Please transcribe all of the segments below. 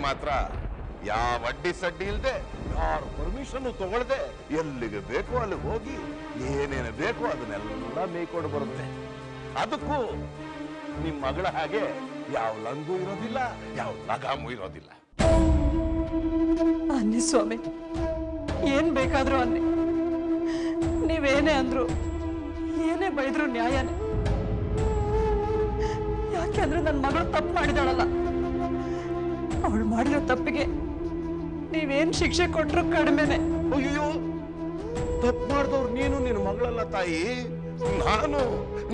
ಮಾತ್ರ ಯಾವ ಅಡ್ಡಿ ಸಡ್ಡಿ ಇಲ್ಲದೆ ಯಾರು ಪರ್ಮಿಷನ್ ತಗೊಳ್ದೆ ಎಲ್ಲಿಗೆ ಬೇಕೋ ಅಲ್ಲಿಗೆ ಹೋಗಿ ಏನೇನು ಬೇಕೋ ಅದನ್ನೆಲ್ಲ ಮೇಯ್ಕೊಂಡು ಬರುತ್ತೆ. ಅದಕ್ಕೂ ನಿಮ್ ಮಗಳ ಹಾಗೆ ಯಾವ ಲಂಗು ಇರೋದಿಲ್ಲ, ಯಾವ ಲಗಾಮು ಇರೋದಿಲ್ಲ. ಅನ್ನಿ ಸ್ವಾಮಿ, ಏನ್ ಬೇಕಾದ್ರೂ ಅನ್ನಿ. ನೀವೇನೇ ಅಂದ್ರು, ಏನೇ ಬೈದ್ರು ನ್ಯಾಯನೇ. ಯಾಕೆ ಅಂದ್ರೆ ನನ್ನ ಮಗಳು ತಪ್ಪು ಮಾಡಿದಾಳಲ್ಲ. ಅವಳು ಮಾಡಿರೋ ತಪ್ಪಿಗೆ ನೀವೇನ್ ಶಿಕ್ಷೆ ಕೊಟ್ರು ಕಡಿಮೆನೆ. ಅಯ್ಯೋ, ತಪ್ಪು ಮಾಡಿದವ್ರು ನೀನು, ನಿನ್ನ ಮಗಳಲ್ಲ ತಾಯಿ.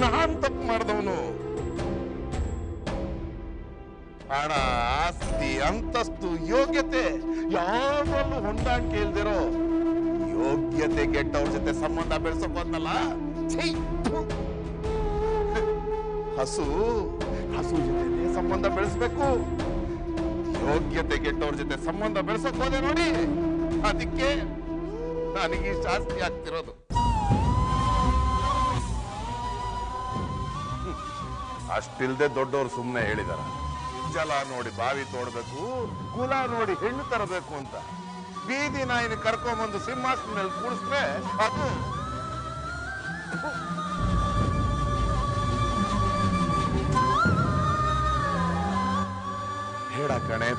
ನಾನು ತಪ್ಪು ಮಾಡಿದವನು. ಹಣ, ಆಸ್ತಿ, ಅಂತಸ್ತು, ಯೋಗ್ಯತೆ ಯಾವ್ದ್ರಲ್ಲೂ ಹೊಂದಾಣಿಕೆ ಇಲ್ದಿರೋ ಯೋಗ್ಯತೆ ಗೆಟ್ಟವ್ರ ಜೊತೆ ಸಂಬಂಧ ಬೆಳೆಸಕ್ ಹೋದ್ನಲ್ಲ. ಹಸು ಜೊತೆ ಸಂಬಂಧ ಬೆಳೆಸ್ಬೇಕು. ಯೋಗ್ಯತೆ ಗೆಟ್ಟವ್ರ ಜೊತೆ ಸಂಬಂಧ ಬೆಳೆಸಕ್ ಹೋದೆ ನೋಡಿ, ಅದಕ್ಕೆ ನನಗೆ ಜಾಸ್ತಿ ಆಗ್ತಿರೋದು. ಅಷ್ಟಿಲ್ದೆ ದೊಡ್ಡವರು ಸುಮ್ಮನೆ ಹೇಳಿದಾರ, ಜಲ ನೋಡಿ ಬಾವಿ ತೋಡ್ಬೇಕು, ಕುಲ ನೋಡಿ ಹೆಣ್ಣು ತರಬೇಕು ಅಂತ. ಬೀದಿ ನಾಯಿನ ಕರ್ಕೊಂಬಂದು ಸಿಂಹಾಸನ ಮೇಲೆ ಕೂಡಿಸ್ರೆ ಅದು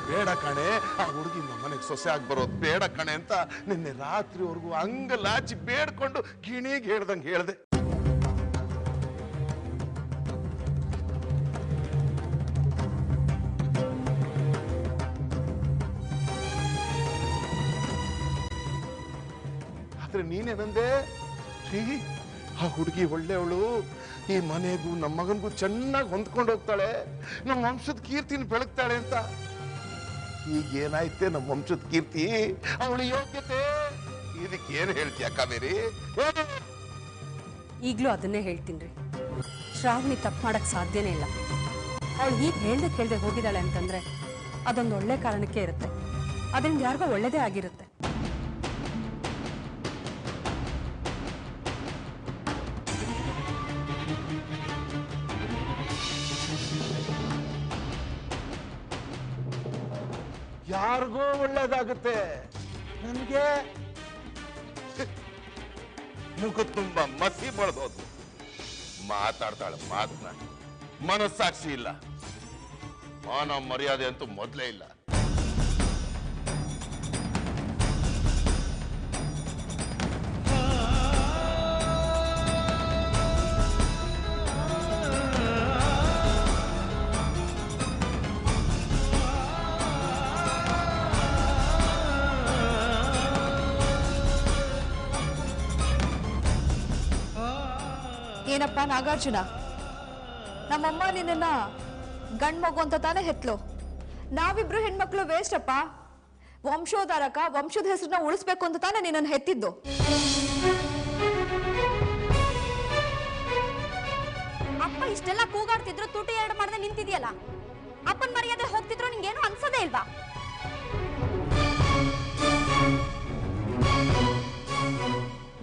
ಬೇಡ ಕಣೆ, ಆ ಹುಡುಗಿ ನಮ್ಮನೆಗೆ ಸೊಸೆ ಆಗಿ ಬರೋದು ಬೇಡ ಕಣೆ ಅಂತ ನಿನ್ನೆ ರಾತ್ರಿವರೆಗೂ ಅಂಗಲಾಚಿ ಬೇಡ್ಕೊಂಡು ಗಿಣಿಗೆ ಹೇಳ್ದಂಗೆ ಹೇಳ್ದೆ. ಆದ್ರೆ ನೀನೇನಂದೆ, ಆ ಹುಡುಗಿ ಒಳ್ಳೆಯವಳು, ಈ ಮನೆಗೂ ನಮ್ಮ ಮಗನ್ಗೂ ಚೆನ್ನಾಗಿ ಹೊಂದ್ಕೊಂಡು ಹೋಗ್ತಾಳೆ, ನಮ್ಮ ವಂಶದ ಕೀರ್ತಿನ ಬೆಳಗ್ತಾಳೆ ಅಂತ. ಈಗೇನಾಯ್ತೆ ನಮ್ಮ ವಂಶದ ಕೀರ್ತಿ, ಅವಳು ಯೋಗ್ಯತೆ, ಇದಕ್ಕೇನು ಹೇಳ್ತೀಯ ಕಾವೇರಿ? ಈಗ್ಲೂ ಅದನ್ನೇ ಹೇಳ್ತೀನಿ. ಶ್ರಾವಣಿ ತಪ್ಪು ಮಾಡಕ್ ಸಾಧ್ಯನೇ ಇಲ್ಲ. ಅವಳು ಹೀಗೆ ಕೇಳ್ದೆ ಹೋಗಿದ್ದಾಳೆ ಅಂತಂದ್ರೆ ಅದೊಂದು ಒಳ್ಳೆ ಕಾರಣಕ್ಕೆ ಇರುತ್ತೆ. ಅದರಿಂದ ಯಾರಿಗೋ ಒಳ್ಳೇದೇ ಆಗಿರುತ್ತೆ. ಯಾರಿಗೂ ಒಳ್ಳೇದಾಗುತ್ತೆ, ನನಗೆ ಮುಖ ತುಂಬಾ ಮಸಿ ಬಳ್ದೋದು. ಮಾತಾಡ್ತಾಳೆ ಮಾತನಾಡಿ, ಮನಸ್ಸಾಕ್ಷಿ ಇಲ್ಲ, ಮಾನ ಮರ್ಯಾದೆ ಅಂತೂ ಮೊದಲೇ ಇಲ್ಲ. ಏನಪ್ಪ ನಾಗಾರ್ಜುನ, ನಮ್ಮಮ್ಮ ನಿನ್ನ ಗಂಡ್ ಮಗು ಅಂತ ತಾನೇ ಹೆತ್ಲು. ನಾವಿಬ್ರು ಹೆಣ್ಮಕ್ಳು ವೇಸ್ಟ್ ಅಪ್ಪ. ವಂಶೋದ್ಧಾರಕ, ವಂಶದ ಹೆಸರನ್ನ ಉಳಿಸ್ಬೇಕು ಅಂತ ತಾನೇ ನಿನ್ನನ್ನು ಹೆತ್ತಿದ್ದು. ಅಪ್ಪ ಇಷ್ಟೆಲ್ಲ ಕೂಗಾಡ್ತಿದ್ರು, ತುಟಿ ಎರಡು ಮಾಡದೆ ನಿಂತಿದ್ಯಲ್ಲ. ಅಪ್ಪನ ಮರ್ಯಾದೆ ಹೋಗ್ತಿದ್ರು, ನಿಂಗೇನು ಅನ್ಸೋದೇ ಇಲ್ವಾ?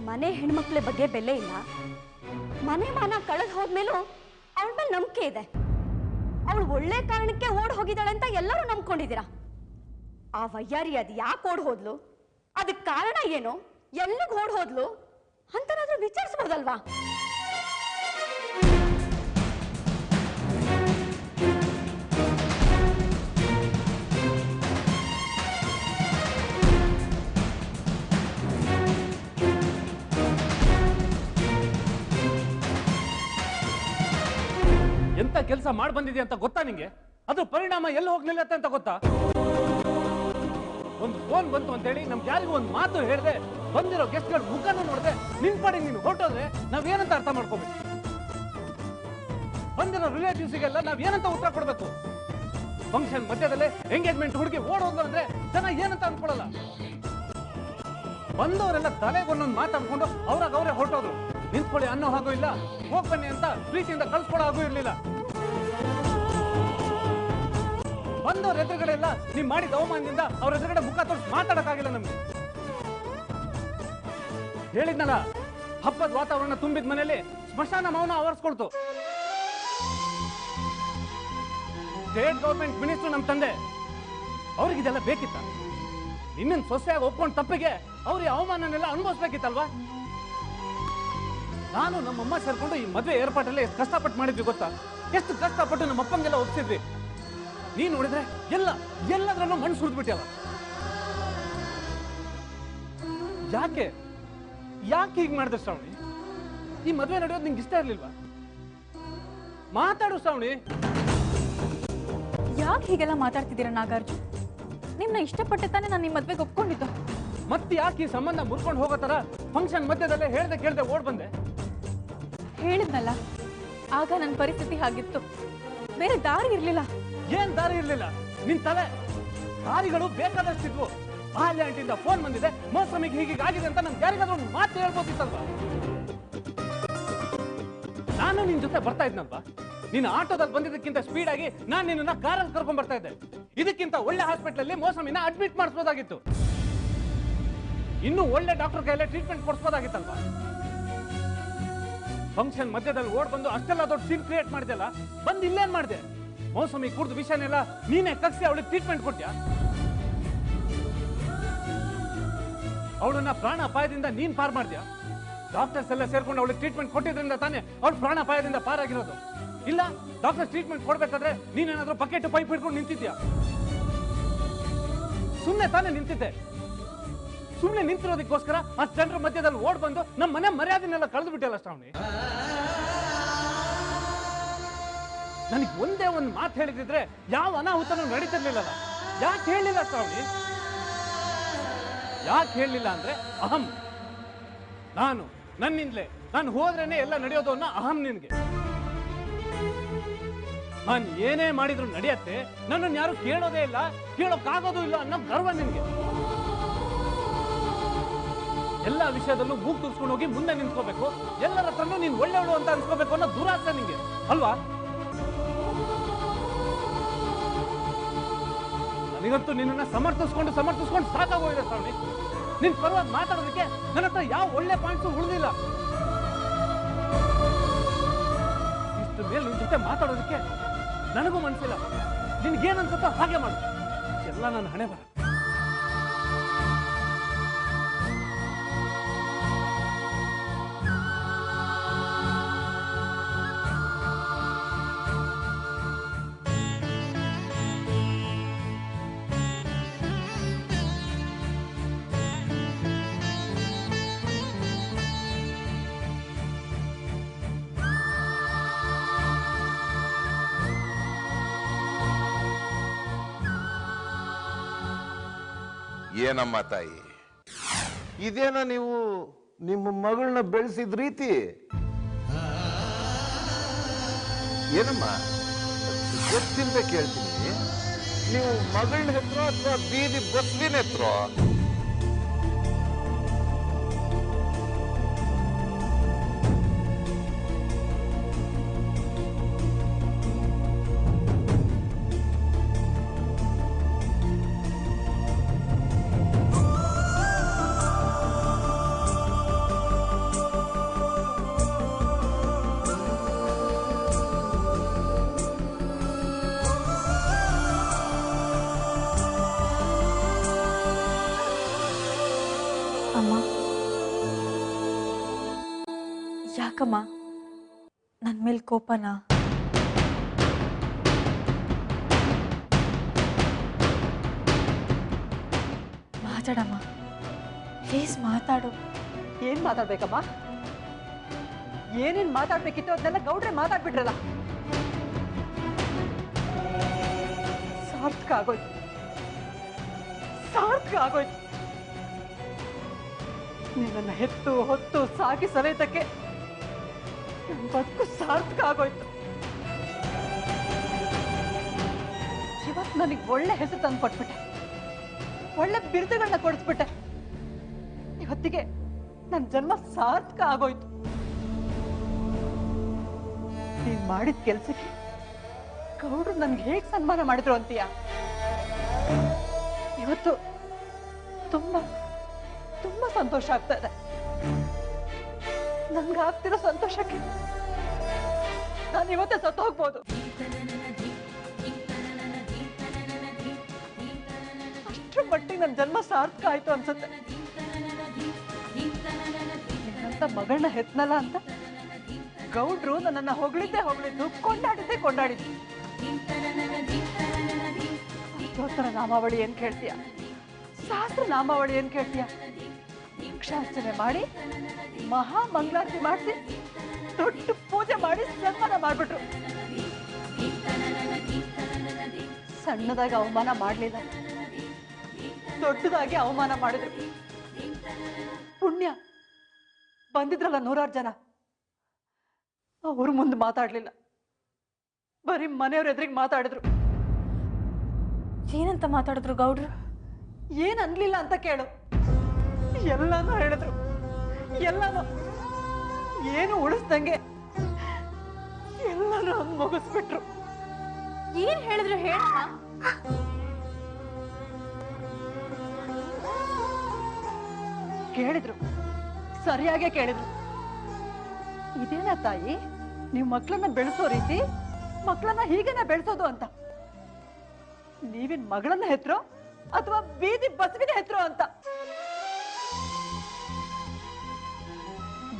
ಮನೆ ಹೆಣ್ಮಕ್ಳ ಬಗ್ಗೆ ಬೆಲೆ ಇಲ್ಲ. ಮನೆ ಮಾನ ಕಳೆದು ಹೋದ್ಮೇಲೂ ಅವಳ ಮೇಲೆ ನಂಬಿಕೆ ಇದೆ. ಅವಳು ಒಳ್ಳೆ ಕಾರಣಕ್ಕೆ ಓಡ್ ಹೋಗಿದ್ದಾಳೆ ಅಂತ ಎಲ್ಲರೂ ನಂಬ್ಕೊಂಡಿದ್ದೀರಾ. ಆ ವಯ್ಯಾರಿ ಅದು ಯಾಕೆ ಓಡ್ ಹೋದ್ಲು, ಅದಕ್ಕೆ ಕಾರಣ ಏನು, ಎಲ್ಲಿಗೆ ಓಡ್ ಹೋದ್ಲು ಅಂತನಾದ್ರೂ ವಿಚಾರಿಸ್ಬೋದಲ್ವಾ? ಎಂತ ಕೆಲಸ ಮಾಡಿ ಬಂದಿದೆ ಅಂತ ಗೊತ್ತಾ ನಿಂಗೆ? ಅದ್ರ ಪರಿಣಾಮ ಎಲ್ಲಿ ಹೋಗ್ಲಿಲ್ಲ ಅಂತ ಗೊತ್ತಾ? ಒಂದು ಫೋನ್ ಬಂತು ಅಂತ ಹೇಳಿ ನಮ್ಗೆ ಯಾರಿಗೂ ಒಂದು ಮಾತು ಹೇಳಿದೆ, ಬಂದಿರೋ ಗೆಸ್ಟ್ಗಳ ಮುಖನೂ ನೋಡಿದೆ, ನಿನ್ ಪಾಡಿಗೆ ನೀನು ಹೊರಟೋದ್ರೆ ನಾವೇನಂತ ಅರ್ಥ ಮಾಡ್ಕೋಬೇಕು? ಬಂದಿರೋ ರಿಲೇಟಿವ್ಸ್ಗೆಲ್ಲ ನಾವೇನಂತ ಉತ್ತರ ಕೊಡ್ಬೇಕು? ಫಂಕ್ಷನ್ ಮಧ್ಯದಲ್ಲೇ ಎಂಗೇಜ್ಮೆಂಟ್ ಹುಡುಗಿ ಓಡೋದ್ಲು ಅಂದ್ರೆ ಜನ ಏನಂತ ಅನ್ಕೊಳ್ಳಲ್ಲ. ಬಂದವರೆಲ್ಲ ತಲೆಗೆ ಒಂದೊಂದು ಮಾತಾಡ್ಕೊಂಡು ಅವ್ರಾಗ ಅವರೇ ಹೊರಟೋದ್ರು. ನಿಂತ್ಕೊಳ್ಳಿ ಅನ್ನೋ ಹಾಗೂ ಇಲ್ಲ, ಹೋಗ್ ಬನ್ನಿ ಅಂತ ಪ್ರೀತಿಯಿಂದ ಕಳ್ಸ್ಕೊಡೋ ಹಾಗೂ ಇರ್ಲಿಲ್ಲ. ಬಂದವ್ರ ಎದುರುಗಡೆ ಎಲ್ಲ ನೀವ್ ಮಾಡಿದ ಅವಮಾನದಿಂದ ಅವ್ರ ಎದುರುಗಡೆ ಮುಖ ತೋರಿಸಿ ಮಾತಾಡಕ್ಕಾಗಿಲ್ಲ ನಮ್ಗೆ. ಹೇಳಿದ್ನಲ್ಲ, ಹಬ್ಬದ ವಾತಾವರಣ ತುಂಬಿದ ಮನೆಯಲ್ಲಿ ಸ್ಮಶಾನ ಮೌನ ಆವರಿಸ್ಕೊಳ್ತು. ಸ್ಟೇಟ್ ಗೌರ್ಮೆಂಟ್ ಮಿನಿಸ್ಟರ್ ನಮ್ ತಂದೆ, ಅವ್ರಿಗಿದೆಲ್ಲ ಬೇಕಿತ್ತ? ನಿನ್ನ ಸೊಸೆಯಾಗಿ ಒಪ್ಕೊಂಡು ತಪ್ಪಿಗೆ ಅವ್ರಿಗೆ ಅವಮಾನನೆಲ್ಲ ಅನುಭವಿಸ್ಬೇಕಿತ್ತಲ್ವಾ? ನಾನು ನಮ್ಮಮ್ಮ ಸೇರ್ಕೊಂಡು ಈ ಮದುವೆ ಏರ್ಪಾಟಲ್ಲಿ ಎಷ್ಟು ಕಷ್ಟಪಟ್ಟು ಮಾಡಿದ್ವಿ ಗೊತ್ತಾ? ಎಷ್ಟು ಕಷ್ಟಪಟ್ಟು ನಮ್ಮ ಅಪ್ಪಂಗೆಲ್ಲ ಒಪ್ಸಿದ್ವಿ. ನೀನ್ ನೋಡಿದ್ರೆ ಎಲ್ಲದ್ರಲ್ಲೂ ಮಣ್ಣು ಸುರಿದ್ಬಿಟ್ಟಲ್ಲ. ಯಾಕೆ ಹೀಗೆ ಮಾಡಿದ್ರೆ ಶ್ರಾವಣಿ? ಈ ಮದುವೆ ನಡೆಯೋದು ನಿಂಗೆ ಇಷ್ಟ ಇರ್ಲಿಲ್ವಾ? ಮಾತಾಡು ಶ್ರಾವಣಿ. ಯಾಕೆ ಹೀಗೆಲ್ಲ ಮಾತಾಡ್ತಿದ್ದೀರಾ ನಾಗಾರ್ಜುನ್? ನಿಮ್ನ ಇಷ್ಟಪಟ್ಟೆ ತಾನೇ ನಾನು ನಿಮ್ಮ ಮದ್ವೆಗೆ ಒಪ್ಕೊಂಡಿದ್ದು. ಮತ್ತೆ ಯಾಕೆ ಈ ಸಂಬಂಧ ಮುರ್ಕೊಂಡು ಹೋಗೋ ತರ ಫಂಕ್ಷನ್ ಮಧ್ಯದಲ್ಲೇ ಕೇಳ್ದೆ ಓಡ್ ಬಂದೆ? ಹೇಳಿದ್ನಲ್ಲ, ಆಗ ನನ್ನ ಪರಿಸ್ಥಿತಿ ಹಾಗಿತ್ತು, ಬೇರೆ ದಾರಿ ಇರ್ಲಿಲ್ಲ. ಏನ್ ದಾರಿ ಇರ್ಲಿಲ್ಲ? ನಿನ್ ತಲೆ ದಾರಿಗಳು ಬೇಕಾದಷ್ಟಿದ್ವು. ಬಾಲ್ಯ ಆಂಟಿಯಿಂದ ಫೋನ್ ಬಂದಿದೆ, ಮೋಸಮಿಗೆ ಹೀಗಾಗಿದೆ ಅಂತ ನಮ್ಗೆ ಯಾರಿಗಾದ್ರೂ ಒಂದು ಮಾತು ಹೇಳ್ಬೋದಿತ್ತಲ್ವಾ? ನಾನು ನಿನ್ ಜೊತೆ ಬರ್ತಾ ಇದ್ನಲ್ವಾ? ನೀನು ಆಟೋದಲ್ಲಿ ಬಂದಿದ್ದಕ್ಕಿಂತ ಸ್ಪೀಡ್ ಆಗಿ ನಾನು ನಿನ್ನ ಕಾರಲ್ಲಿ ಕರ್ಕೊಂಡ್ ಬರ್ತಾ ಇದ್ದೆ. ಇದಕ್ಕಿಂತ ಒಳ್ಳೆ ಹಾಸ್ಪಿಟಲ್ ಮೋಸಮಿನ ಅಡ್ಮಿಟ್ ಮಾಡಿಸ್ಬೋದಾಗಿತ್ತು. ಇನ್ನೂ ಒಳ್ಳೆ ಡಾಕ್ಟರ್ ಕೈಯಲ್ಲೇ ಟ್ರೀಟ್ಮೆಂಟ್ ಕೊಡಿಸ್ಬೋದಾಗಿತ್ತಲ್ವಾ? ಫಂಕ್ಷನ್ ಮಧ್ಯದಲ್ಲಿ ಓಡ್ ಬಂದು ಅಷ್ಟೆಲ್ಲ ದೊಡ್ಡ ಸೀನ್ ಕ್ರಿಯೇಟ್ ಮಾಡಿದೆಲ್ಲ, ಬಂದು ಇಲ್ಲೇನ್ ಮಾಡಿದೆ? ಮೋಸಮಿ ಕುಡ್ದು ವಿಷಯನೆಲ್ಲ ನೀನೇ ಕಗ್ಸಿ ಅವಳಿಗೆ ಟ್ರೀಟ್ಮೆಂಟ್ ಕೊಟ್ಯಾ? ಅವಳನ್ನ ಪ್ರಾಣ ಅಪಾಯದಿಂದ ನೀನ್ ಪಾರ್ ಮಾಡ್ದ್ಯಾ? ಡಾಕ್ಟರ್ಸ್ ಎಲ್ಲ ಸೇರ್ಕೊಂಡು ಅವಳಿಗೆ ಟ್ರೀಟ್ಮೆಂಟ್ ಕೊಟ್ಟಿದ್ರಿಂದ ತಾನೇ ಅವಳು ಪ್ರಾಣ ಅಪಾಯದಿಂದ ಪಾರಾಗಿರೋದು. ಇಲ್ಲ, ಡಾಕ್ಟರ್ ಟ್ರೀಟ್ಮೆಂಟ್ ಕೊಡ್ಬೇಕಾದ್ರೆ ನೀನೇನಾದ್ರೂ ಬಕೆಟ್ ಪೈಪ್ ಹಿಡ್ಕೊಂಡು ನಿಂತಿದ್ಯಾ? ಸುಮ್ಮನೆ ತಾನೇ ನಿಂತಿದ್ದೆ. ಸುಮ್ಮನೆ ನಿಂತಿರೋದಕ್ಕೋಸ್ಕರ ಆ ಜನರ ಮಧ್ಯದಲ್ಲಿ ಓಡ್ ಬಂದು ನಮ್ಮ ಮನೆ ಮರ್ಯಾದೆನೆಲ್ಲ ಕಳೆದು ಬಿಟ್ಟಲ್ಲ ಶ್ರಾವಣಿ. ನನಗೆ ಒಂದೇ ಒಂದು ಮಾತು ಹೇಳಿದ್ರೆ ಯಾವ ಅನಾಹುತನೂ ನಡೀತಿರ್ಲಿಲ್ಲಲ್ಲ. ಯಾಕೆ ಹೇಳಿಲ್ಲ ಶ್ರಾವಣಿ? ಯಾಕೆ ಹೇಳಲಿಲ್ಲ ಅಂದ್ರೆ ಅಹಂ. ನನ್ನಿಂದಲೇ ನಾನು ಹೋದ್ರೇನೆ ಎಲ್ಲ ನಡೆಯೋದು ಅನ್ನೋ ಅಹಂ ನಿನ್ಗೆ. ನಾನು ಏನೇ ಮಾಡಿದ್ರು ನಡೆಯತ್ತೆ, ನನ್ನನ್ನು ಯಾರು ಕೇಳೋದೇ ಇಲ್ಲ, ಕೇಳೋಕ್ಕಾಗೋದು ಇಲ್ಲ ಅನ್ನೋ ಗರ್ವ ನಿನ್ಗೆ. ಎಲ್ಲ ವಿಷಯದಲ್ಲೂ ಮೂಗು ತೂರ್ಸ್ಕೊಂಡು ಹೋಗಿ ಮುಂದೆ ನಿಂತ್ಕೋಬೇಕು, ಎಲ್ಲರ ಹತ್ರನೂ ನೀನ್ ಒಳ್ಳೆಯವಳು ಅಂತ ಅನ್ಸ್ಕೋಬೇಕು ಅನ್ನೋ ದುರಾಸೆ ನಿಂಗೆ ಅಲ್ವಾ? ನನಗಂತೂ ನಿನ್ನನ್ನ ಸಮರ್ಥಿಸ್ಕೊಂಡು ಸಾಕಾಗೋಗಿದೆ ಶ್ರಾವಣಿ. ನಿನ್ ಪರವಾಗಿ ಮಾತಾಡೋದಕ್ಕೆ ನನ್ನ ಹತ್ರ ಯಾವ ಒಳ್ಳೆ ಪಾಯಿಂಟ್ಸು ಉಳಿದಿಲ್ಲ. ಇಷ್ಟು ಮೇಲೆ ನಿನ್ ಜೊತೆ ಮಾತಾಡೋದಕ್ಕೆ ನನಗೂ ಮನಸ್ಸಿಲ್ಲ. ನಿನ್ಗೇನ್ ಅನ್ಸುತ್ತೋ ಹಾಗೆ ಮಾಡು. ಎಲ್ಲ ನನ್ನ ಹಣೆ ಬರ. ಏನಮ್ಮ ತಾಯಿ, ಇದೇನ ನೀವು ನಿಮ್ಮ ಮಗಳನ್ನ ಬೆಳೆಸಿದ ರೀತಿ? ಏನಮ್ಮ ಗೊತ್ತಿಲ್ಲದೆ ಕೇಳ್ತೀನಿ, ನೀವು ಮಗಳನ್ನ ಹೆತ್ರೋ ಅಥವಾ ಬೀದಿ ಬಸ್ವಿನ ಹೆತ್ರೋ? ಯಾಕಮ್ಮ ನನ್ನ ಮೇಲೆ ಕೋಪನಾ? ಮಾತಾಡಮ್ಮ ಪ್ಲೀಸ್, ಮಾತಾಡು. ಏನ್ ಮಾತಾಡ್ಬೇಕಮ್ಮ? ಏನೇನ್ ಮಾತಾಡ್ಬೇಕಿತ್ತು ಅದನ್ನೆಲ್ಲ ಗೌಡ್ರೆ ಮಾತಾಡ್ಬಿಟ್ರಲ್ಲ. ಸಾರ್ಥಕ ಆಗೋಯ್ತು. ನಿನ್ನನ್ನು ಹೆತ್ತು ಹೊತ್ತು ಸಾಕಿ ಸಲೈತಕ್ಕೆ ನನ್ನ ಬದುಕು ಸಾರ್ಥಕ ಆಗೋಯ್ತು. ಇವತ್ತು ನನಗೆ ಒಳ್ಳೆ ಹೆಸರು ತಂದು ಕೊಟ್ಬಿಟ್ಟೆ, ಒಳ್ಳೆ ಬಿರುದುಗಳನ್ನ ಕೊಡಿಸ್ಬಿಟ್ಟೆ. ಇವತ್ತಿಗೆ ನನ್ನ ಜನ್ಮ ಸಾರ್ಥಕ ಆಗೋಯ್ತು. ನೀನ್ ಮಾಡಿದ ಕೆಲ್ಸಕ್ಕೆ ಗೌಡ್ರು ನನ್ಗೆ ಹೇಗ್ ಸನ್ಮಾನ ಮಾಡಿದ್ರು ಅಂತೀಯ? ಇವತ್ತು ತುಂಬಾ ತುಂಬಾ ಸಂತೋಷ ಆಗ್ತಾ ಇದೆ. ನನ್ಗಾಗ್ತಿರೋ ಸಂತೋಷಕ್ಕೆ ನಾನು ಇವತ್ತೇ ಸತ್ತು ಹೋಗ್ಬೋದು. ಅಷ್ಟ್ರ ಮಟ್ಟಿಗೆ ನನ್ನ ಜನ್ಮ ಸಾರ್ಥಕ ಆಯ್ತು ಅನ್ಸುತ್ತೆ. ನಿನ್ನಂತ ಮಗಳನ್ನ ಹೆತ್ನಲ್ಲ ಅಂತ ಗೌಡ್ರು ನನ್ನನ್ನ ಹೊಗಳಿದ್ದು ಕೊಂಡಾಡಿದ್ದು. ಸ್ತೋತ್ರ ನಾಮಾವಳಿ ಏನ್ ಕೇಳ್ತೀಯ, ಶಾಸ್ತ್ರ ನಾಮಾವಳಿ ಏನ್ ಕೇಳ್ತೀಯ? ಅಕ್ಷಾರ್ಚನೆ ಮಾಡಿ ಮಹಾ ಮಂಗಳಾರತಿ ಮಾಡಿಸಿ ದೊಡ್ಡ ಪೂಜೆ ಮಾಡಿ ಸನ್ಮಾನ ಮಾಡ್ಬಿಟ್ರು. ಸಣ್ಣದಾಗಿ ಅವಮಾನ ಮಾಡಲಿಲ್ಲ, ದೊಡ್ಡದಾಗಿ ಅವಮಾನ ಮಾಡಿದ್ರು. ಪುಣ್ಯ ಬಂದಿದ್ರಲ್ಲ 100 ಜನ, ಅವರು ಮುಂದೆ ಮಾತಾಡ್ಲಿಲ್ಲ, ಬರೀ ಮನೆಯವ್ರ ಎದುರಿಗೆ ಮಾತಾಡಿದ್ರು. ಏನಂತ ಮಾತಾಡಿದ್ರು ಗೌಡ್ರು? ಏನ್ ಅನ್ಲಿಲ್ಲ ಅಂತ ಕೇಳು. ಎಲ್ಲಾನು ಹೇಳಿದ್ರು, ಎಲ್ಲಾನು ಏನು ಉಳಿಸ್ದಂಗೆ ಎಲ್ಲಾನು ಮುಗಿಸ್ಬಿಟ್ರು. ಏನ್ ಹೇಳಿದ್ರು ಹೇಳಮ್ಮ. ಕೇಳಿದ್ರು, ಸರಿಯಾಗೇ ಕೇಳಿದ್ರು. ಇದೇನಾ ತಾಯಿ ನೀವು ಮಕ್ಕಳನ್ನ ಬೆಳೆಸೋ ರೀತಿ? ಮಕ್ಕಳನ್ನ ಹೀಗೇನ ಬೆಳೆಸೋದು ಅಂತ? ನೀವಿನ್ ಮಗಳನ್ನ ಹೆತ್ರೋ ಅಥವಾ ಬೀದಿ ಬಸವಿನ ಹೆತ್ರೋ ಅಂತ?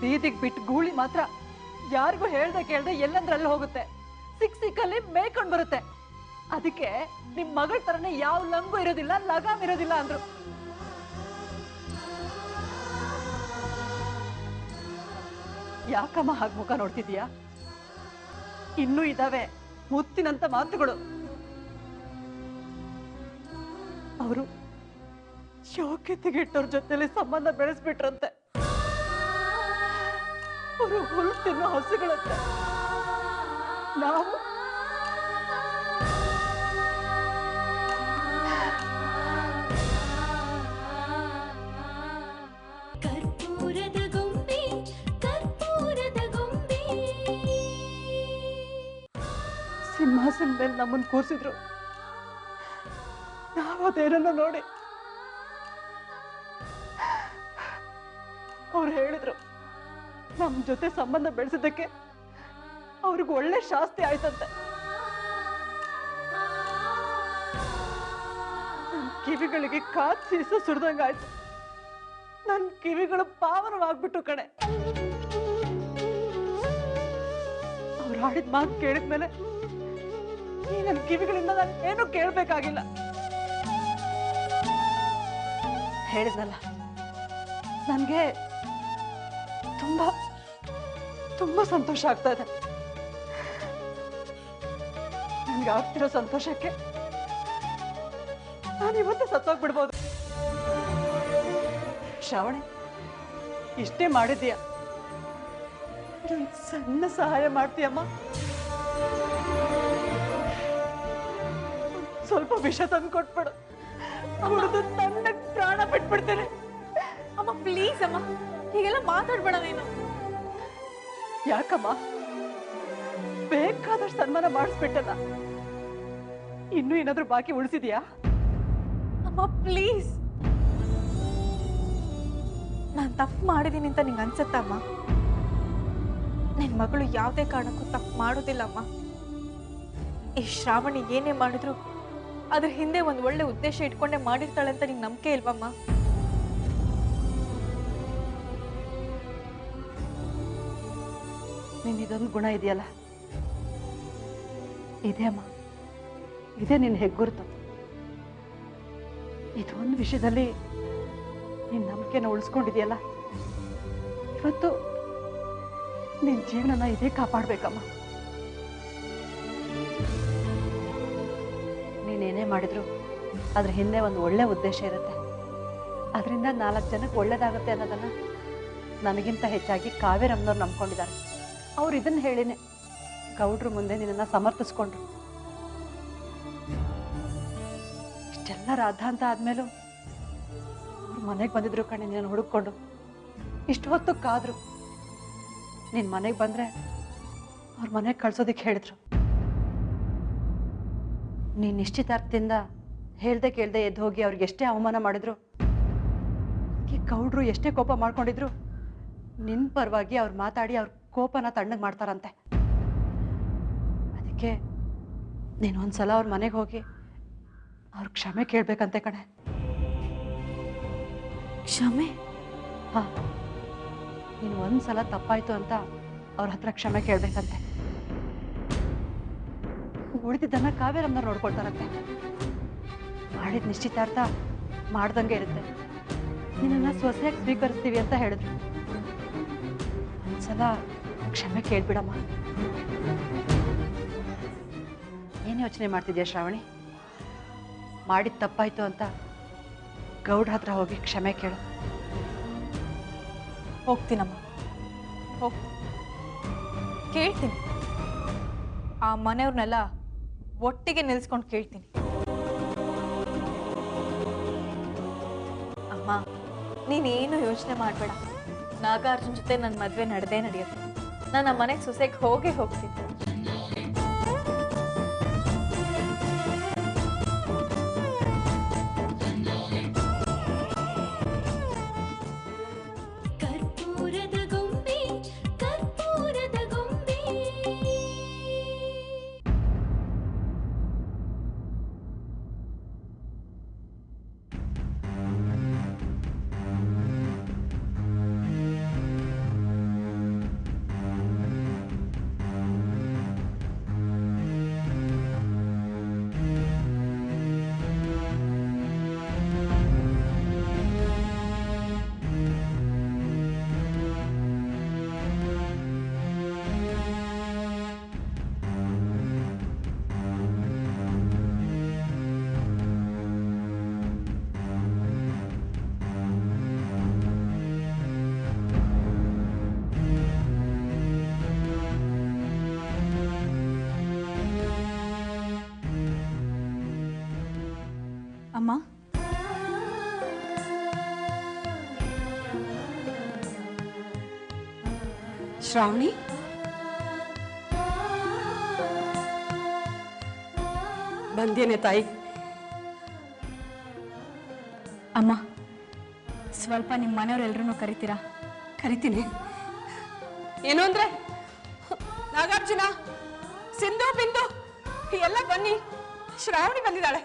ಬೀದಿಗೆ ಬಿಟ್ಟು ಗೂಳಿ ಮಾತ್ರ ಯಾರಿಗೂ ಹೇಳ್ದೆ ಕೇಳ್ದೆ ಎಲ್ಲಂದ್ರಲ್ಲಿ ಹೋಗುತ್ತೆ, ಸಿಕ್ಕಲ್ಲಿ ಮೇಯ್ಕೊಂಡ್ ಬರುತ್ತೆ. ಅದಕ್ಕೆ ನಿಮ್ ಮಗಳ ತರನೇ ಯಾವ ಲಂಗು ಇರೋದಿಲ್ಲ, ಲಗಾಮ್ ಇರೋದಿಲ್ಲ ಅಂದ್ರು. ಯಾಕಮ್ಮ ಹಾಗೆ ಮುಖ ನೋಡ್ತಿದ್ಯಾ? ಇನ್ನೂ ಇದಾವೆ ಮುತ್ತಿನಂತ ಮಾತುಗಳು. ಅವರು ಯೋಗ್ಯತೆಗೆಟ್ಟವ್ರ ಜೊತೆಲಿ ಸಂಬಂಧ ಬೆಳೆಸ್ಬಿಟ್ರಂತೆ. ಅವರು ಹುಲ್ಲು ತಿನ್ನೋ ಹಸುಗಳಂತೆ. ನಾವು ಸಿಂಹಾಸನ ಮೇಲೆ ನಮ್ಮನ್ನು ಕೂರಿಸಿದ್ರು. ನಾವು ಅದೇನನ್ನ ನೋಡಿ ಅವ್ರು ಹೇಳಿದ್ರು, ನಮ್ಮ ಜೊತೆ ಸಂಬಂಧ ಬೆಳೆಸಿದ್ದಕ್ಕೆ ಅವ್ರಿಗೆ ಒಳ್ಳೆ ಶಾಸ್ತಿ ಆಯ್ತಂತೆ. ನನ್ನ ಕಿವಿಗಳಿಗೆ ಕಾತ್ ಸೀಸ ಸುರಿದಂಗಾಯ್ತು. ನನ್ನ ಕಿವಿಗಳು ಪಾವನವಾಗ್ಬಿಟ್ಟು ಕಣೆ. ಅವ್ರು ಆಡಿದ ಮಾತು ಕೇಳಿದ್ಮೇಲೆ ಈ ನನ್ನ ಕಿವಿಗಳಿಂದ ನಾನು ಏನು ಕೇಳಬೇಕಾಗಿಲ್ಲ. ಹೇಳಿದ್ನಲ್ಲ, ನನಗೆ ತುಂಬಾ ತುಂಬಾ ಸಂತೋಷ ಆಗ್ತಾ ಇದೆ. ನನ್ಗೆ ಆಗ್ತಿರೋ ಸಂತೋಷಕ್ಕೆ ನಾನು ಇವತ್ತು ಸತ್ತೋಗ್ಬಿಡ್ಬೋದು. ಶ್ರಾವಣಿ, ಇಷ್ಟೇ ಮಾಡಿದ್ದೀಯ, ಸಣ್ಣ ಸಹಾಯ ಮಾಡ್ತೀಯಮ್ಮ? ಸ್ವಲ್ಪ ವಿಷ ತಂದು ಕೊಟ್ಬಿಡು, ಅವಳದು ತಣ್ಣಗೆ ಪ್ರಾಣ ಬಿಟ್ಬಿಡ್ತೇನೆ. ಅಮ್ಮ ಪ್ಲೀಸ್ ಅಮ್ಮ, ಹೀಗೆಲ್ಲ ಮಾತಾಡ್ಬೇಡ ನೀನು. ಯಾಕಮ್ಮ? ಬೇಕಾದಷ್ಟು ಸನ್ಮಾನ ಮಾಡಿಸ್ಬಿಟ್ಟಲ್ಲ, ಇನ್ನೂ ಏನಾದ್ರೂ ಬಾಕಿ ಉಳಿಸಿದ್ಯಾ? ಅಮ್ಮ ಪ್ಲೀಸ್, ನಾನು ತಪ್ಪು ಮಾಡಿದೀನಿ ಅಂತ ನಿಂಗೆ ಅನ್ಸತ್ತಮ್ಮ? ನಿನ್ ಮಗಳು ಯಾವುದೇ ಕಾರಣಕ್ಕೂ ತಪ್ಪು ಮಾಡೋದಿಲ್ಲಮ್ಮ. ಈ ಶ್ರಾವಣಿ ಏನೇ ಮಾಡಿದ್ರು ಅದ್ರ ಹಿಂದೆ ಒಂದು ಒಳ್ಳೆ ಉದ್ದೇಶ ಇಟ್ಕೊಂಡೆ ಮಾಡಿರ್ತಾಳೆ ಅಂತ ನಿಂಗೆ ನಂಬಿಕೆ ಇಲ್ವಮ್ಮ? ನಿನ್ ಇದೊಂದು ಗುಣ ಇದೆಯಲ್ಲ, ಇದೆ ಅಮ್ಮ, ಇದೇ ನಿನ್ನ ಹೆಗ್ಗುರುತು. ಇದೊಂದು ವಿಷಯದಲ್ಲಿ ನಿನ್ನ ನಂಬಿಕೆನ ಉಳಿಸ್ಕೊಂಡಿದೆಯಲ್ಲ, ಇವತ್ತು ನಿನ್ನ ಜೀವನನ ಇದೇ ಕಾಪಾಡ್ಬೇಕಮ್ಮ. ನೀನೇನೇ ಮಾಡಿದ್ರು ಅದ್ರ ಹಿಂದೆ ಒಂದು ಒಳ್ಳೆ ಉದ್ದೇಶ ಇರುತ್ತೆ. ಅದರಿಂದ 4 ಜನಕ್ಕೆ ಒಳ್ಳೇದಾಗುತ್ತೆ ಅನ್ನೋದನ್ನ ನನಗಿಂತ ಹೆಚ್ಚಾಗಿ ಕಾವೇರಮ್ಮನವ್ರು ನಂಬ್ಕೊಂಡಿದ್ದಾರೆ. ಅವ್ರು ಇದನ್ನ ಹೇಳಿನೇ ಗೌಡ್ರು ಮುಂದೆ ನಿನ್ನನ್ನ ಸಮರ್ಥಿಸ್ಕೊಂಡ್ರು. ಇಷ್ಟೆಲ್ಲ ರಾಧಾಂತ ಆದ್ಮೇಲೂ ಅವ್ರ ಮನೆಗೆ ಬಂದಿದ್ರು ಕಣೆ, ನೀನು ಹುಡುಕೊಂಡು ಇಷ್ಟು ಹೊತ್ತು ಕಾದ್ರು. ನಿನ್ ಮನೆಗೆ ಬಂದ್ರೆ ಅವ್ರ ಮನೆಗೆ ಕಳ್ಸೋದಿಕ್ಕೆ ಹೇಳಿದ್ರು. ನೀನ್ ನಿಶ್ಚಿತಾರ್ಥದಿಂದ ಹೇಳ್ದೆ ಕೇಳ್ದೆ ಎದ್ದು ಹೋಗಿ ಅವ್ರಿಗೆ ಎಷ್ಟೇ ಅವಮಾನ ಮಾಡಿದ್ರು, ಈ ಗೌಡ್ರು ಎಷ್ಟೇ ಕೋಪ ಮಾಡ್ಕೊಂಡಿದ್ರು, ನಿನ್ ಪರವಾಗಿ ಅವ್ರು ಮಾತಾಡಿ ಅವ್ರ ಕೋಪನ ತಣ್ಣಗೆ ಮಾಡ್ತಾರಂತೆ. ಅದಕ್ಕೆ ನೀನು ಒಂದ್ಸಲ ಅವ್ರ ಮನೆಗೆ ಹೋಗಿ ಅವ್ರ ಕ್ಷಮೆ ಕೇಳ್ಬೇಕಂತೆ ಕಣೆ. ಕ್ಷಮೆ? ಹಾ, ನೀನು ಒಂದ್ಸಲ ತಪ್ಪಾಯ್ತು ಅಂತ ಅವ್ರ ಹತ್ರ ಕ್ಷಮೆ ಕೇಳ್ಬೇಕಂತೆ. ಉಳಿದಿದ್ದನ್ನ ಕಾವೇರಮ್ಮನವ್ರು ನೋಡ್ಕೊಳ್ತಾರಂತೆ. ಮಾಡಿದ ನಿಶ್ಚಿತಾರ್ಥ ಮಾಡ್ದಂಗೆ ಇರುತ್ತೆ. ನಿನ್ನನ್ನ ಸೊಸೆಯಾಗಿ ಸ್ವೀಕರಿಸ್ತೀವಿ ಅಂತ ಹೇಳಿದ್ರು. ಒಂದ್ಸಲ ಕ್ಷಮೆ ಕೇಳ್ಬಿಡಮ್ಮ. ಏನ್ ಯೋಚನೆ ಮಾಡ್ತಿದ್ಯಾ ಶ್ರಾವಣಿ? ಮಾಡಿದ ತಪ್ಪಾಯ್ತು ಅಂತ ಗೌಡ್ರ ಹತ್ರ ಹೋಗಿ ಕ್ಷಮೆ ಕೇಳು. ಹೋಗ್ತೀನಮ್ಮ, ಕೇಳ್ತೀನಿ. ಆ ಮನೆಯವ್ರನ್ನೆಲ್ಲ ಒಟ್ಟಿಗೆ ನಿಲ್ಸ್ಕೊಂಡು ಕೇಳ್ತೀನಿ. ಅಮ್ಮ, ನೀನೇನು ಯೋಚನೆ ಮಾಡಬೇಡ. ನಾಗಾರ್ಜುನ್ ಜೊತೆ ನನ್ನ ಮದುವೆ ನಡೆಯುತ್ತೆ. ನಾನು ಆ ಮನೆಗೆ ಸೊಸೆಗೆ ಹೋಗ್ತೀನಿ. ಅಮ್ಮ, ಶ್ರಾವಣಿ, ಬಂದೇನೆ ತಾಯಿ. ಅಮ್ಮ, ಸ್ವಲ್ಪ ನಿಮ್ಮ ಮನೆಯವರೆಲ್ಲರೂ ಕರಿತೀರಾ? ಕರಿತೀನಿ. ಏನು ಅಂದ್ರೆ ನಾಗಾರ್ಜುನ, ಸಿಂಧು, ಬಿಂದು ಎಲ್ಲ ಬನ್ನಿ, ಶ್ರಾವಣಿ ಬಂದಿದ್ದಾಳೆ.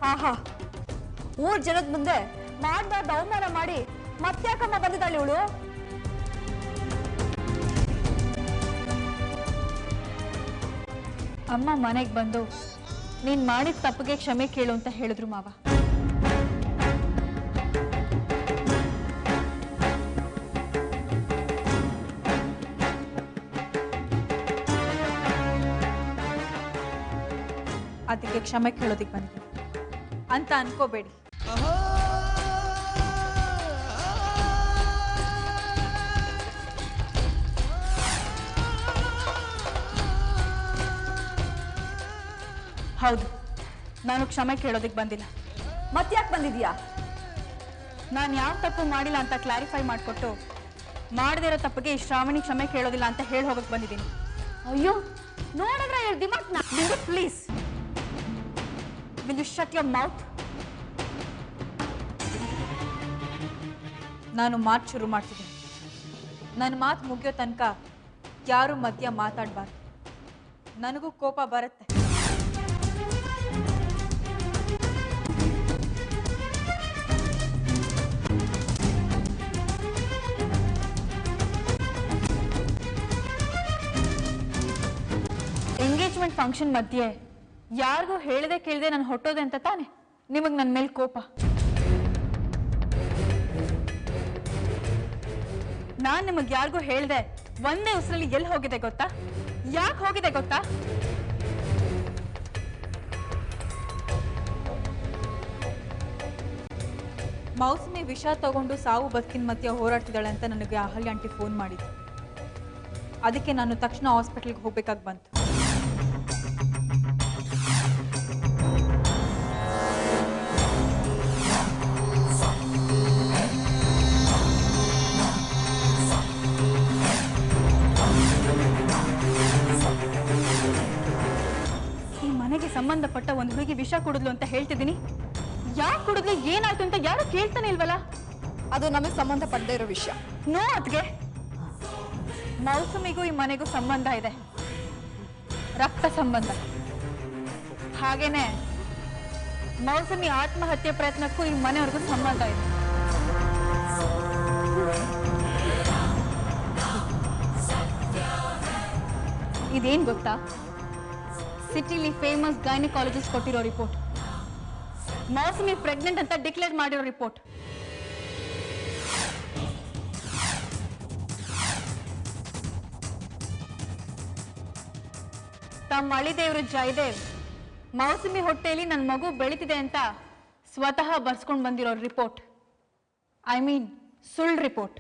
ಆಹಾ, 3 ಜನದ ಮುಂದೆ ಮಾಡಬಾರ್ದು ಅವಮಾನ ಮಾಡಿ ಮತ್ತ್ಯಾಕಮ್ಮ ಬಂದಿದ್ದಾಳೆ ಇವಳು? ಅಮ್ಮ ಮನೆಗೆ ಬಂದು ನೀನ್ ಮಾಡಿದ ತಪ್ಪಿಗೆ ಕ್ಷಮೆ ಕೇಳು ಅಂತ ಹೇಳಿದ್ರು ಮಾವ. ಅದಕ್ಕೆ ಕ್ಷಮೆ ಕೇಳೋದಿಕ್ ಬಂದಿದ್ದೀನಿ ಅಂತ ಅನ್ಕೋಬೇಡಿ. ಹೌದು, ನಾನು ಕ್ಷಮೆ ಕೇಳೋದಿಕ್ ಬಂದಿಲ್ಲ. ಮತ್ತ್ಯಾಕೆ ಬಂದಿದ್ಯಾ? ನಾನು ಯಾವ ತಪ್ಪು ಮಾಡಿಲ್ಲ ಅಂತ ಕ್ಲಾರಿಫೈ ಮಾಡಿಕೊಟ್ಟು ಮಾಡದಿರೋ ತಪ್ಪಿಗೆ ಈ ಶ್ರಾವಣಿ ಕ್ಷಮೆ ಕೇಳೋದಿಲ್ಲ ಅಂತ ಹೇಳಿ ಹೋಗಕ್ಕೆ ಬಂದಿದ್ದೀನಿ. ಅಯ್ಯೋ, ನೋಡಿದ್ರೆ ದಿಮಾಕ್ನ. Please, will you shut your mouth? ನಾನು ಮಾತು ಶುರು ಮಾಡ್ತಿದ್ದೀನಿ. ನನ್ನ ಮಾತು ಮುಗಿಯೋ ತನಕ ಯಾರು ಮಧ್ಯ ಮಾತಾಡಬಾರ್ದು. ನನಗೂ ಕೋಪ ಬರುತ್ತೆ. ಎಂಗೇಜ್ಮೆಂಟ್ ಫಂಕ್ಷನ್ ಮಧ್ಯೆ ಯಾರಿಗೂ ಹೇಳದೆ ಕೇಳದೆ ನಾನು ಹೊಟ್ಟೋದೆ ಅಂತ ತಾನೆ ನಿಮಗೆ ನನ್ನ ಮೇಲೆ ಕೋಪ? ನಾನು ನಿಮಗೆ ಯಾರಿಗೂ ಹೇಳ್ದೆ ಒಂದೇ ಉಸಿರಲ್ಲಿ ಎಲ್ಲಿ ಹೋಗಿದೆ ಗೊತ್ತಾ? ಯಾಕೆ ಹೋಗಿದೆ ಗೊತ್ತಾ? ಮೌಸಮಿ ವಿಷ ತಗೊಂಡು ಸಾವು ಬದುಕಿನ ಮಧ್ಯೆ ಹೋರಾಡ್ತಿದ್ದಾಳೆ ಅಂತ ನನಗೆ ಅಹಲ್ಯ ಆಂಟಿ ಫೋನ್ ಮಾಡಿದ್ರು. ಅದಕ್ಕೆ ನಾನು ತಕ್ಷಣ ಹಾಸ್ಪಿಟಲ್ಗೆ ಹೋಗ್ಬೇಕಾಗಿ ಬಂತು. ಮನೆಗೆ ಸಂಬಂಧಪಟ್ಟ ಒಂದು ಹುಡುಗಿ ವಿಷ ಕುಡಿದ್ಲು ಅಂತ ಹೇಳ್ತಿದ್ದೀನಿ. ಯಾಕೆ ಕುಡಿದ್ಲು, ಏನಾಯ್ತು ಅಂತ ಯಾರು ಕೇಳ್ತಾನೆ ಇಲ್ವಲ್ಲ? ಅದು ನಮಗೆ ಸಂಬಂಧಪಡದೇ ಇರೋ ವಿಷಯ. ನೋ ಅದ್ಗೆ, ಮೌಸಮಿಗೂ ಈ ಮನೆಗೂ ಸಂಬಂಧ ಇದೆ, ರಕ್ತ ಸಂಬಂಧ. ಹಾಗೇನೆ ಮೌಸಮಿ ಆತ್ಮಹತ್ಯೆ ಪ್ರಯತ್ನಕ್ಕೂ ಈ ಮನೆಯವ್ರಿಗೂ ಸಂಬಂಧ ಇದೆ. ಇದೇನ್ ಗೊತ್ತಾ? ಸಿಟಿಲಿ ಫೇಮಸ್ ಗೈನಕಾಲಜಿಸ್ಟ್ ಕೊಟ್ಟಿರೋ ರಿಪೋರ್ಟ್. ಮೌಸಮಿ ಪ್ರೆಗ್ನೆಂಟ್ ಅಂತ ಡಿಕ್ಲೇರ್ ಮಾಡಿರೋ ರಿಪೋರ್ಟ್. ತಮ್ಮ ಅಳಿದೇವ್ರು ಜಯದೇವ್ ಮೌಸಮಿ ಹೊಟ್ಟೆಯಲ್ಲಿ ನನ್ನ ಮಗು ಬೆಳೀತಿದೆ ಅಂತ ಸ್ವತಃ ಬರ್ಸ್ಕೊಂಡು ಬಂದಿರೋ ರಿಪೋರ್ಟ್. ಐ ಮೀನ್ ಸುಳ್ಳು ರಿಪೋರ್ಟ್.